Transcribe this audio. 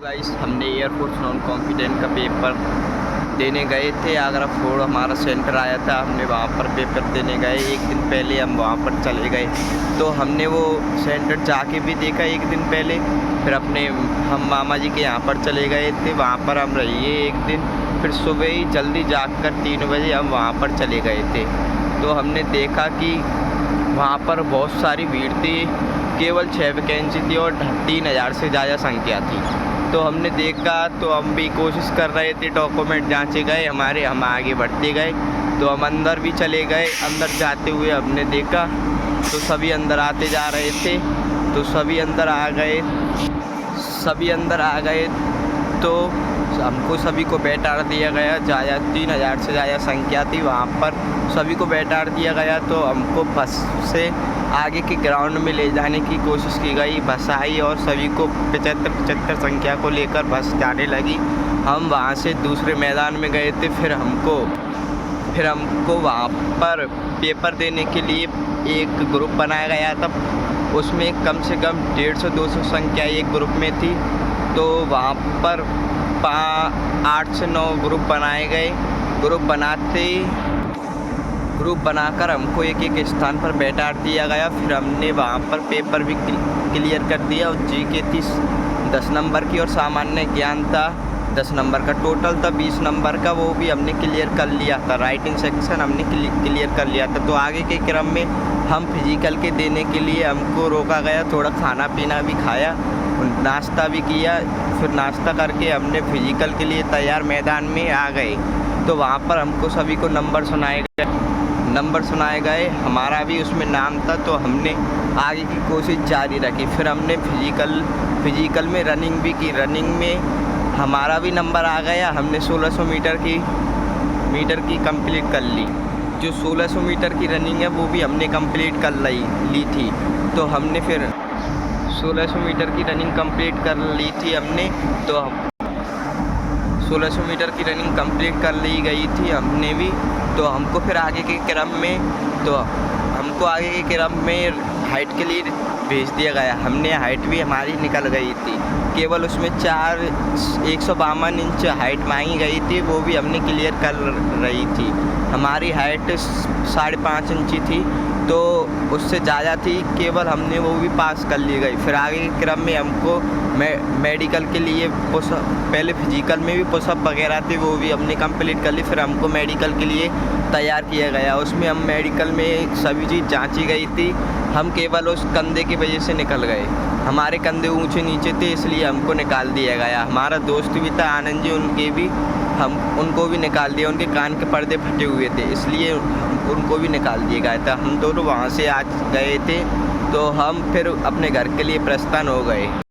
Guys हमने air force non confident का paper देने गए थे। आगरा फोर्ड हमारा सेंटर आया था, हमने वहाँ पर पेपर देने गए। एक दिन पहले हम वहाँ पर चले गए तो हमने वो सेंटर जाके भी देखा एक दिन पहले। फिर हम मामा जी के यहाँ पर चले गए थे, वहाँ पर हम रहिए एक दिन। फिर सुबह ही जल्दी जाकर 3 बजे हम वहाँ पर चले गए थे। तो हमने देखा कि वहाँ पर बहुत सारी भीड़ थी, केवल 6 वैकेंसी थी और 3000 से ज़्यादा संख्या थी। तो हमने देखा तो हम भी कोशिश कर रहे थे, डॉक्यूमेंट जांचे गए हमारे, हम आगे बढ़ते गए। तो हम अंदर भी चले गए। अंदर जाते हुए हमने देखा तो सभी अंदर आते जा रहे थे, तो सभी अंदर आ गए तो हमको सभी को बैठा दिया गया। 3000 से ज़्यादा संख्या थी वहाँ पर, सभी को बैठा दिया गया। तो हमको बस से आगे के ग्राउंड में ले जाने की कोशिश की गई। बस आई और सभी को 75 संख्या को लेकर बस जाने लगी। हम वहाँ से दूसरे मैदान में गए थे। फिर हमको वहाँ पर पेपर देने के लिए एक ग्रुप बनाया गया था। उसमें कम से कम 150-200 संख्या एक ग्रुप में थी। तो वहाँ पर 8 से 9 ग्रुप बनाए गए। ग्रुप बनाकर हमको एक स्थान पर बैठा दिया गया। फिर हमने वहाँ पर पेपर भी क्लियर कर दिया। और जीके थी 10 नंबर की और सामान्य ज्ञान था 10 नंबर का। टोटल था 20 नंबर का, वो भी हमने क्लियर कर लिया था। राइटिंग सेक्शन हमने क्लियर कर लिया था। तो आगे के क्रम में हम फिजिकल के देने के लिए हमको रोका गया। थोड़ा खाना पीना भी खाया, नाश्ता भी किया। फिर नाश्ता करके हमने फिजिकल के लिए तैयार मैदान में आ गए। तो वहाँ पर हमको सभी को नंबर सुनाए गए। हमारा भी उसमें नाम था, तो हमने आगे की कोशिश जारी रखी। फिर हमने फिजिकल में रनिंग भी की। रनिंग में हमारा भी नंबर आ गया। हमने 1600 मीटर की कंप्लीट कर ली। जो 1600 मीटर की रनिंग है वो भी हमने कंप्लीट कर ली थी। तो हमने फिर 1600 मीटर की रनिंग कंप्लीट कर ली थी हमने। तो 1600 मीटर की रनिंग कंप्लीट कर ली गई थी हमने भी। तो हमको फिर आगे के क्रम में हाइट के लिए भेज दिया गया। हमने हाइट भी हमारी निकल गई थी। केवल उसमें 152 इंच हाइट मांगी गई थी, वो भी हमने क्लियर कर रही थी। हमारी हाइट 5.5 इंची थी, तो उससे ज़्यादा थी, केवल हमने वो भी पास कर ली गई। फिर आगे के क्रम में हमको मेडिकल के लिए पहले फिजिकल में भी पुशअप वगैरह थे, वो भी हमने कंप्लीट कर ली। फिर हमको मेडिकल के लिए तैयार किया गया। उसमें हम मेडिकल में सभी चीज़ जांची गई थी। हम केवल उस कंधे की वजह से निकल गए। हमारे कंधे ऊंचे नीचे थे, इसलिए हमको निकाल दिया गया। हमारा दोस्त भी था आनंद जी, उनको भी निकाल दिया। उनके कान के पर्दे फटे हुए थे, इसलिए उनको भी निकाल दिया गया था। हम दोनों वहाँ से आ गए थे, तो हम फिर अपने घर के लिए प्रस्थान हो गए।